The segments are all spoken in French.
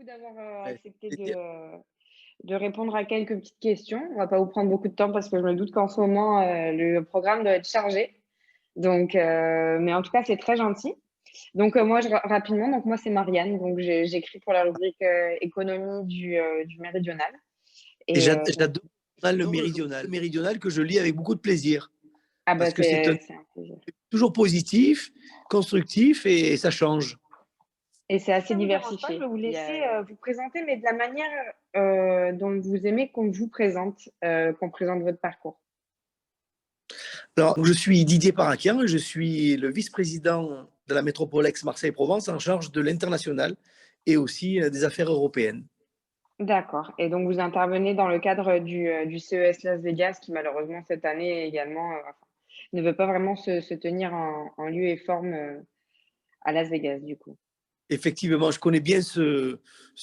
d'avoir Avec accepté plaisir. de répondre à quelques petites questions. On va pas vous prendre beaucoup de temps parce que je me doute qu'en ce moment, le programme doit être chargé. Donc, mais en tout cas, c'est très gentil. Donc, moi, rapidement, donc moi, c'est Marianne. Donc, j'écris pour la rubrique économie du Méridional. Et Et donc, j'adore le Méridional que je lis avec beaucoup de plaisir ah bah, parce que c'est c'est un plaisir. toujours positif, constructif et ça change. Et c'est Si assez ça vous dérange pas, je vais diversifié. vous Il y laisser a... vous présenter, mais de la manière dont vous aimez qu'on présente votre parcours. Alors, je suis Didier Parakian, je suis le vice-président de la métropole Aix-Marseille-Provence en charge de l'international et aussi des affaires européennes. D'accord. Et donc, vous intervenez dans le cadre du CES Las Vegas, qui malheureusement cette année également enfin, ne veut pas vraiment se tenir en lieu et forme à Las Vegas, du coup. Effectivement, je connais bien ce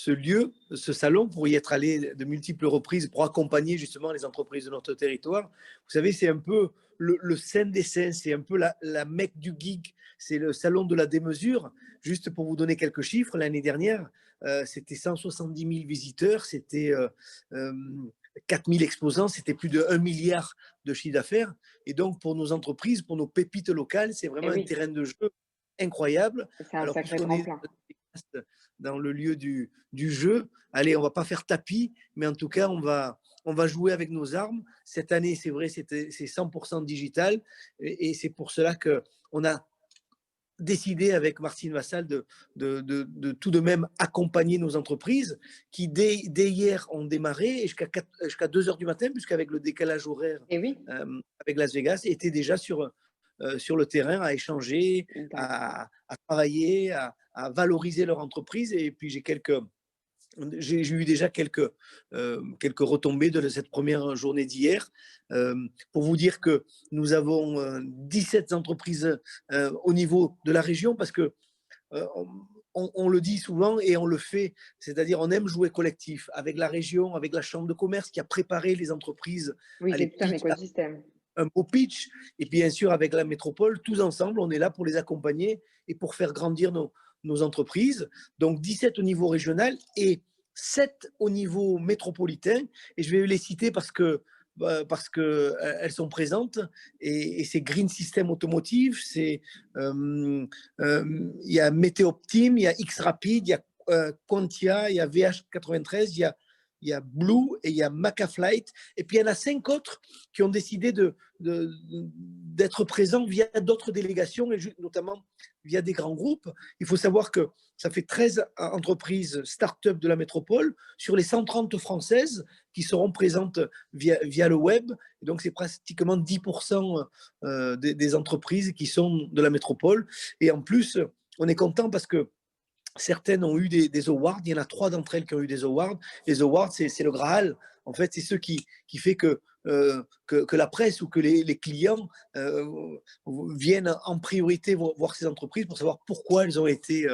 lieu, ce salon, pour y être allé de multiples reprises pour accompagner justement les entreprises de notre territoire. Vous savez, c'est un peu le saint des saints, c'est un peu la mecque du geek, c'est le salon de la démesure. Juste pour vous donner quelques chiffres, l'année dernière, c'était 170 000 visiteurs, c'était 4 000 exposants, c'était plus de 1 milliard de chiffre d'affaires. Et donc, pour nos entreprises, pour nos pépites locales, c'est Et vraiment un oui, terrain de jeu incroyable. c'est un Alors, sacré puisqu'on est tremplin. dans le lieu du jeu, allez, on va pas faire tapis, mais en tout cas, on va jouer avec nos armes. Cette année, c'est vrai, c'est 100% digital. Et c'est pour cela qu'on a décidé avec Martine Vassal de tout de même accompagner nos entreprises qui, dès hier, ont démarré jusqu'à 2 heures du matin, puisqu'avec le décalage horaire Et oui, avec Las Vegas, étaient déjà sur le terrain à échanger, d'accord. à travailler, à valoriser leur entreprise. Et puis j'ai eu déjà quelques retombées de cette première journée d'hier. Pour vous dire que nous avons 17 entreprises au niveau de la région parce que on le dit souvent et on le fait, c'est-à-dire on aime jouer collectif avec la région, avec la chambre de commerce qui a préparé les entreprises Oui, à les c'est tout un pitch, écosystème. un beau pitch. Et bien sûr, avec la métropole, tous ensemble, on est là pour les accompagner et pour faire grandir nos entreprises. Donc 17 au niveau régional et 7 au niveau métropolitain. Et je vais les citer parce que elles sont présentes. Et c'est Green System Automotive, il y a Météoptime, il y a X-Rapid, il y a Quantia, il y a VH93, il y a Blue et il y a Macaflight. Et puis il y en a 5 autres qui ont décidé d'être présents via d'autres délégations, et notamment via des grands groupes. Il faut savoir que ça fait 13 entreprises start-up de la métropole sur les 130 françaises qui seront présentes via le web. Et donc, c'est pratiquement 10% des entreprises qui sont de la métropole. Et en plus, on est content parce que certaines ont eu des awards. Il y en a 3 d'entre elles qui ont eu des awards. Les awards, c'est le Graal. En fait, c'est ce qui fait que la presse ou que les clients viennent en priorité voir ces entreprises pour savoir pourquoi elles ont été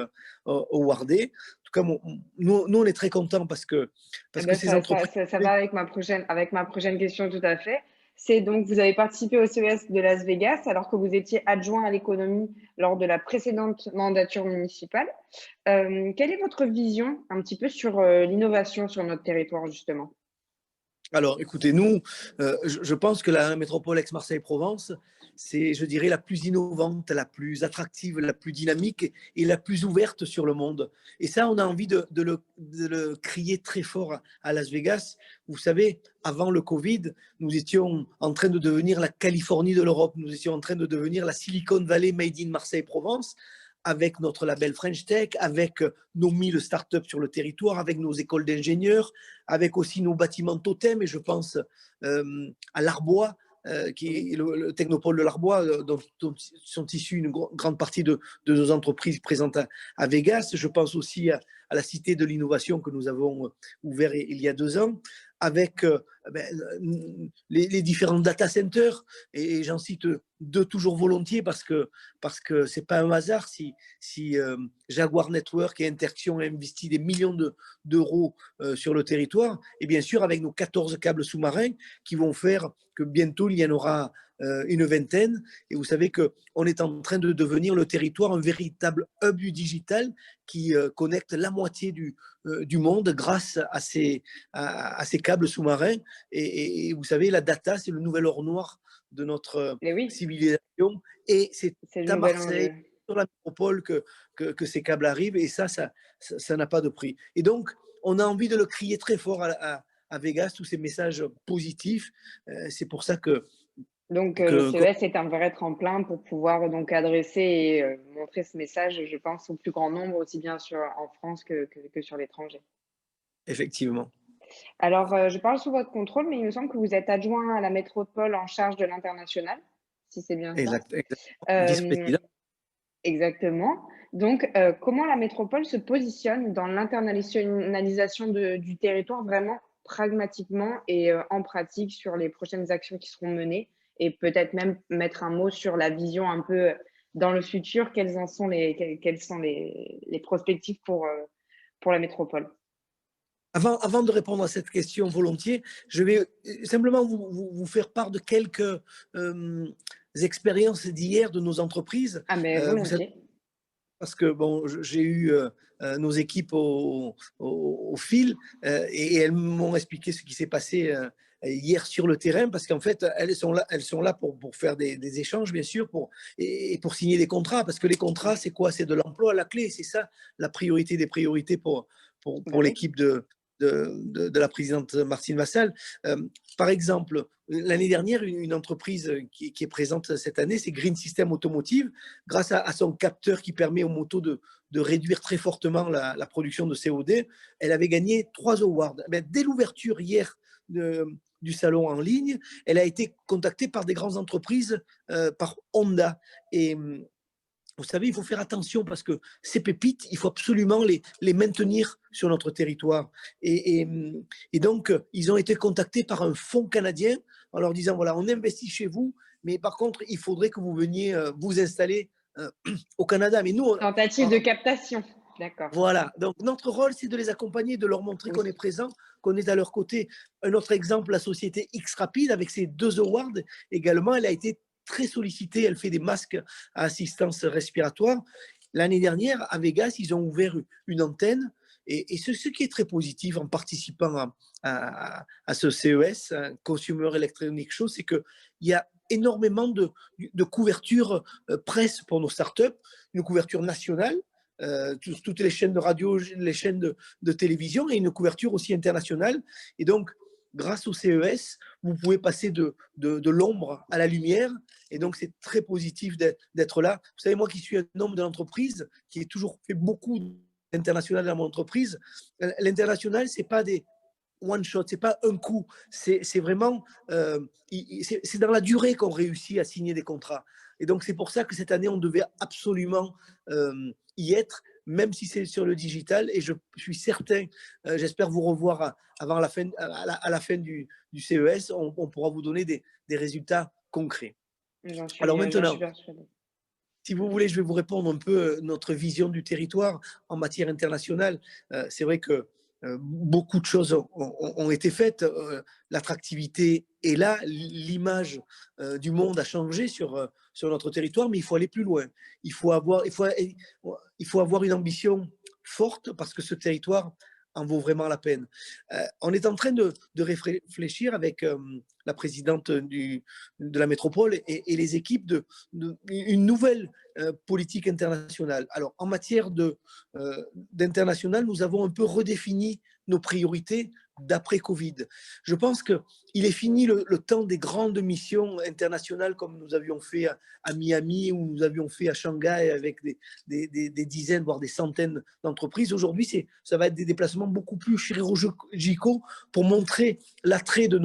awardées. En tout cas, nous, on est très contents Eh parce que ben, ces entreprises. ça va avec ma prochaine question tout à fait. C'est donc, vous avez participé au CES de Las Vegas alors que vous étiez adjoint à l'économie lors de la précédente mandature municipale. Quelle est votre vision un petit peu sur l'innovation sur notre territoire, justement? Alors, écoutez, nous, je pense que la métropole Aix-Marseille-Provence, c'est, je dirais, la plus innovante, la plus attractive, la plus dynamique et la plus ouverte sur le monde. Et ça, on a envie de le crier très fort à Las Vegas. Vous savez, avant le Covid, nous étions en train de devenir la Californie de l'Europe. Nous étions en train de devenir la Silicon Valley made in Marseille-Provence, avec notre label French Tech, avec nos 1000 startups sur le territoire, avec nos écoles d'ingénieurs, avec aussi nos bâtiments totems. Et je pense à l'Arbois, qui Oui, est le technopôle de l'Arbois, dont sont issues une grande partie de nos entreprises présentes à Vegas. Je pense aussi à la Cité de l'innovation que nous avons ouvert il y a 2 ans, avec les différents data centers. Et j'en cite de toujours volontiers parce que c'est pas un hasard si Jaguar Network et Interxion ont investi des millions d'euros sur le territoire. Et bien sûr, avec nos 14 câbles sous-marins qui vont faire que bientôt, il y en aura une vingtaine. Et vous savez qu'on est en train de devenir le territoire un véritable hub du digital qui connecte la moitié du monde grâce à ces câbles sous-marins. Et vous savez, la data, c'est le nouvel or noir de notre Et oui, civilisation. Et c'est c'est le à nouvel Marseille, enjeu. sur la métropole, que ces câbles arrivent. Et ça n'a pas de prix. Et donc, on a envie de le crier très fort à Vegas, tous ces messages positifs. C'est pour ça Donc, le CES est un vrai tremplin pour pouvoir donc adresser et montrer ce message, je pense, au plus grand nombre, aussi bien en France que sur l'étranger. effectivement. Alors, je parle sous votre contrôle, mais il me semble que vous êtes adjoint à la métropole en charge de l'international, si c'est bien ça? Exactement. Hem, Vice-président. exactement. Donc, comment la métropole se positionne dans l'internationalisation du territoire vraiment pragmatiquement et en pratique sur les prochaines actions qui seront menées? Et peut-être même mettre un mot sur la vision un peu, dans le futur, quelles sont les perspectives pour la métropole? Avant de répondre à cette question volontiers, je vais simplement vous faire part de quelques expériences d'hier de nos entreprises. Ah mais Vous savez, volontiers. parce que bon, j'ai eu nos équipes au fil et elles m'ont expliqué ce qui s'est passé hier sur le terrain, parce qu'en fait, elles sont là pour faire des échanges, bien sûr, et pour signer des contrats, parce que les contrats, c'est quoi? C'est de l'emploi à la clé, c'est ça la priorité des priorités pour Bah oui. l'équipe de la présidente Martine Vassal. Par exemple, l'année dernière, une entreprise qui est présente cette année, c'est Green System Automotive, grâce à son capteur qui permet aux motos de réduire très fortement la production de CO2. Elle avait gagné 3 awards. Mais dès l'ouverture hier du salon en ligne, elle a été contactée par des grandes entreprises, par Honda. Et vous savez, il faut faire attention parce que ces pépites, il faut absolument les maintenir sur notre territoire. Et donc, ils ont été contactés par un fonds canadien en leur disant, voilà, on investit chez vous, mais par contre, il faudrait que vous veniez vous installer au Canada. Mais nous, Tentative de captation. D'accord. voilà. Donc, notre rôle, c'est de les accompagner, de leur montrer Oui. qu'on est présent, qu'on est à leur côté. Un autre exemple, la société X-Rapid, avec ses 2 awards également, elle a été très sollicitée. Elle fait des masques à assistance respiratoire. L'année dernière, à Vegas, ils ont ouvert une antenne. Et ce qui est très positif en participant à ce CES, Consumer Electronic Show, c'est qu'il y a énormément de couverture presse pour nos startups, une couverture nationale, toutes les chaînes de radio, les chaînes de télévision et une couverture aussi internationale. Et donc, grâce au CES, vous pouvez passer de l'ombre à la lumière. Et donc, c'est très positif d'être là. Vous savez, moi qui suis un homme de l'entreprise, qui ai toujours fait beaucoup d'international dans mon entreprise, l'international, ce n'est pas des one shot, c'est pas un coup, c'est vraiment, c'est dans la durée qu'on réussit à signer des contrats. Et donc, c'est pour ça que cette année, on devait absolument y être, même si c'est sur le digital. Et je suis certain, j'espère vous revoir avant la fin, à la fin du CES, on pourra vous donner des résultats concrets. Alors J'en maintenant, suis persuadée. si vous voulez, je vais vous répondre un peu notre vision du territoire en matière internationale. C'est vrai que beaucoup de choses ont été faites. L'attractivité est là, l'image du monde a changé sur notre territoire, mais il faut aller plus loin. Il faut avoir une ambition forte parce que ce territoire en vaut vraiment la peine. On est en train de réfléchir avec la présidente de la métropole et les équipes une nouvelle politique internationale. Alors, en matière d'international, nous avons un peu redéfini nos priorités d'après Covid. Je pense qu'il est fini le temps des grandes missions internationales comme nous avions fait à Miami ou nous avions fait à Shanghai avec des dizaines, voire des centaines d'entreprises. Aujourd'hui, ça va être des déplacements beaucoup plus chirurgicaux pour montrer l'attrait de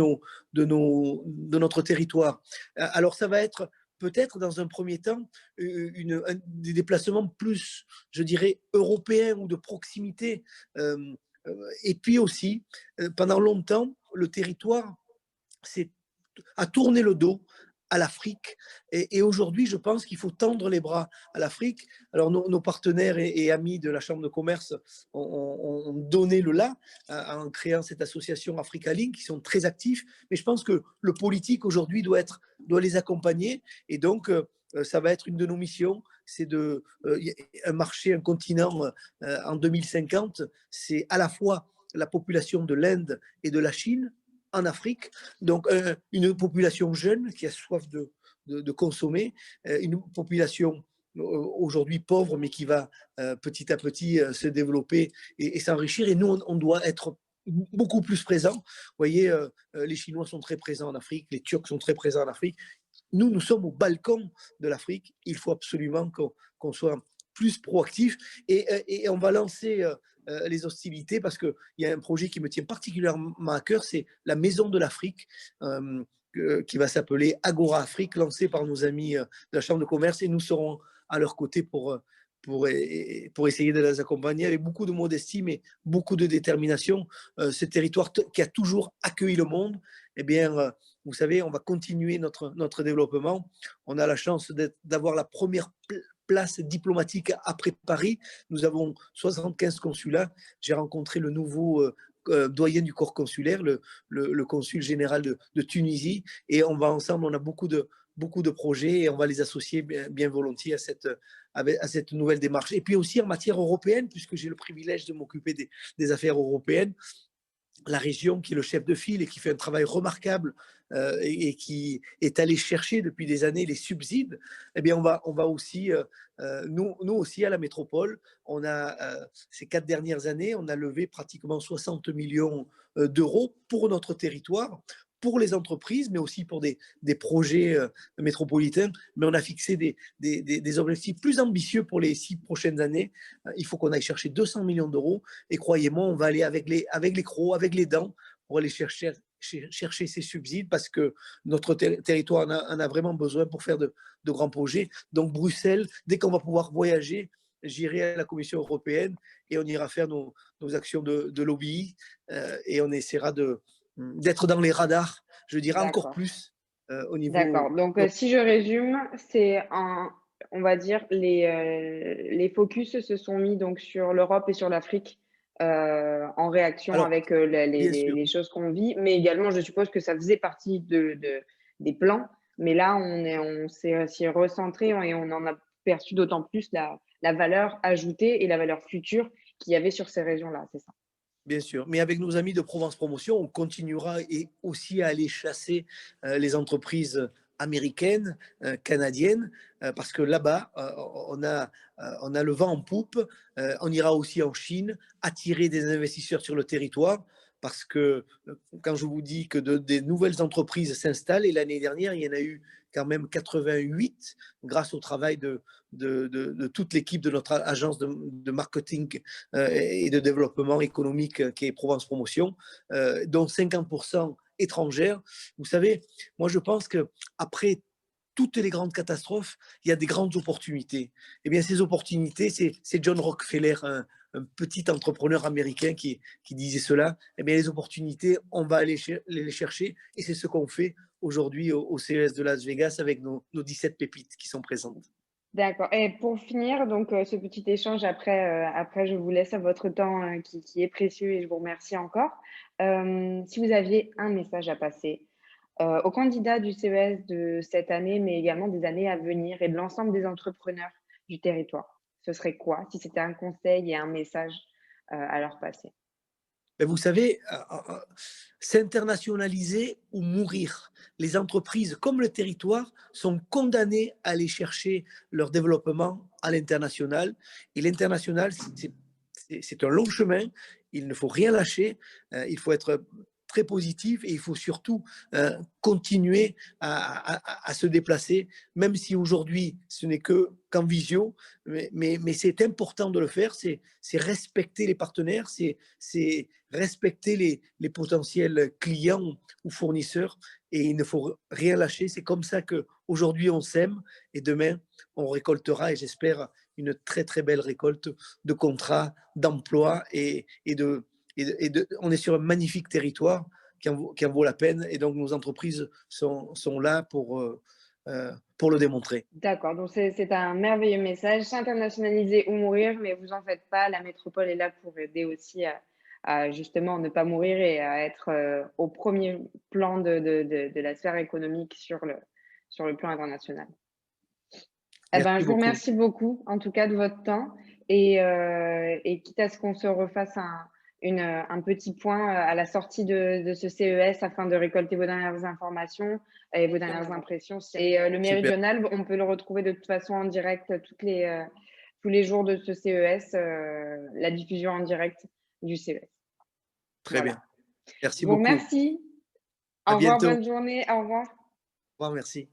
notre territoire. Alors, ça va être peut-être dans un premier temps des déplacements plus, je dirais, européens ou de proximité. Et puis aussi, pendant longtemps, le territoire a tourné le dos à l'Afrique. Et aujourd'hui, je pense qu'il faut tendre les bras à l'Afrique. Alors, nos partenaires et amis de la Chambre de commerce ont donné le là en créant cette association Africa Link, qui sont très actifs. Mais je pense que le politique aujourd'hui doit les accompagner. Et donc, ça va être une de nos missions, c'est un marché, un continent en 2050, c'est à la fois la population de l'Inde et de la Chine en Afrique, donc une population jeune qui a soif de consommer, une population aujourd'hui pauvre, mais qui va petit à petit se développer et s'enrichir. Et nous, on doit être beaucoup plus présents. Vous voyez, les Chinois sont très présents en Afrique, les Turcs sont très présents en Afrique. Nous sommes au balcon de l'Afrique. Il faut absolument qu'on soit plus proactif et on va lancer les hostilités parce qu'il y a un projet qui me tient particulièrement à cœur, c'est la Maison de l'Afrique qui va s'appeler Agora Afrique, lancée par nos amis de la Chambre de commerce et nous serons à leur côté pour essayer de les accompagner avec beaucoup de modestie mais beaucoup de détermination. Ce territoire qui a toujours accueilli le monde, eh bien, vous savez, on va continuer notre développement. On a la chance d'avoir la première place diplomatique après Paris. Nous avons 75 consulats. J'ai rencontré le nouveau doyen du corps consulaire, le consul général de Tunisie, et on va ensemble, on a beaucoup de projets et on va les associer bien volontiers à cette nouvelle démarche. Et puis aussi en matière européenne, puisque j'ai le privilège de m'occuper des affaires européennes, la région qui est le chef de file et qui fait un travail remarquable et qui est allé chercher depuis des années les subsides, eh bien on va aussi, nous aussi à la métropole, on a ces 4 dernières années, on a levé pratiquement 60 millions d'euros pour notre territoire, pour les entreprises, mais aussi pour des projets métropolitains. Mais on a fixé des objectifs plus ambitieux pour les 6 prochaines années. Il faut qu'on aille chercher 200 millions d'euros. Et croyez-moi, on va aller avec les crocs, avec les dents, pour aller chercher ces subsides parce que notre territoire en a vraiment besoin pour faire de grands projets. Donc Bruxelles, dès qu'on va pouvoir voyager, j'irai à la Commission européenne et on ira faire nos actions de lobby et on essaiera d'être dans les radars, je dirais encore D'accord. plus au niveau. D'accord. Donc, si je résume, on va dire, les focus se sont mis donc sur l'Europe et sur l'Afrique en réaction Alors, avec bien sûr, les choses qu'on vit, mais également, je suppose que ça faisait partie des plans. Mais là, on s'y est recentré et on en a perçu d'autant plus la valeur ajoutée et la valeur future qu'il y avait sur ces régions-là, c'est ça? bien sûr. Mais avec nos amis de Provence Promotion, on continuera et aussi à aller chasser les entreprises américaines, canadiennes, parce que là-bas, on a le vent en poupe. On ira aussi en Chine, attirer des investisseurs sur le territoire, parce que quand je vous dis que des nouvelles entreprises s'installent, et l'année dernière, il y en a eu quand même 88 grâce au travail de toute l'équipe de notre agence de marketing et de développement économique qui est Provence Promotion, dont 50% étrangères. Vous savez, moi je pense qu'après toutes les grandes catastrophes, il y a des grandes opportunités. Eh bien, ces opportunités, c'est John Rockefeller, un petit entrepreneur américain qui disait cela. Eh bien, les opportunités, on va aller les chercher et c'est ce qu'on fait aujourd'hui au CES de Las Vegas avec nos 17 pépites qui sont présentes. D'accord. Et pour finir, donc, ce petit échange après je vous laisse à votre temps, qui est précieux et je vous remercie encore. Si vous aviez un message à passer, aux candidats du CES de cette année, mais également des années à venir et de l'ensemble des entrepreneurs du territoire, ce serait quoi? Si c'était un conseil et un message, à leur passer? Ben, vous savez, s'internationaliser ou mourir. Les entreprises, comme le territoire, sont condamnées à aller chercher leur développement à l'international. Et l'international, c'est un long chemin. Il ne faut rien lâcher. Il faut être très positif et il faut surtout continuer à se déplacer, même si aujourd'hui ce n'est qu'en visio, mais c'est important de le faire, c'est respecter les partenaires, c'est respecter les potentiels clients ou fournisseurs et il ne faut rien lâcher. C'est comme ça qu'aujourd'hui on sème et demain on récoltera et j'espère une très très belle récolte de contrats, d'emplois on est sur un magnifique territoire qui en vaut la peine et donc nos entreprises sont là pour le démontrer. D'accord, donc c'est un merveilleux message. S'internationaliser ou mourir, mais vous en faites pas, la métropole est là pour aider aussi à justement ne pas mourir et à être au premier plan de la sphère économique sur le plan international. Eh ben, Merci je vous beaucoup. remercie beaucoup, en tout cas, de votre temps et quitte à ce qu'on se refasse un petit point à la sortie de ce CES afin de récolter vos dernières informations et vos dernières impressions. Et le Super, Méridional, on peut le retrouver de toute façon en direct tous les jours de ce CES, la diffusion en direct du CES. très Voilà. bien. Merci Je vous beaucoup. remercie. À Au revoir, bientôt. Au bonne journée. Au revoir. revoir, merci.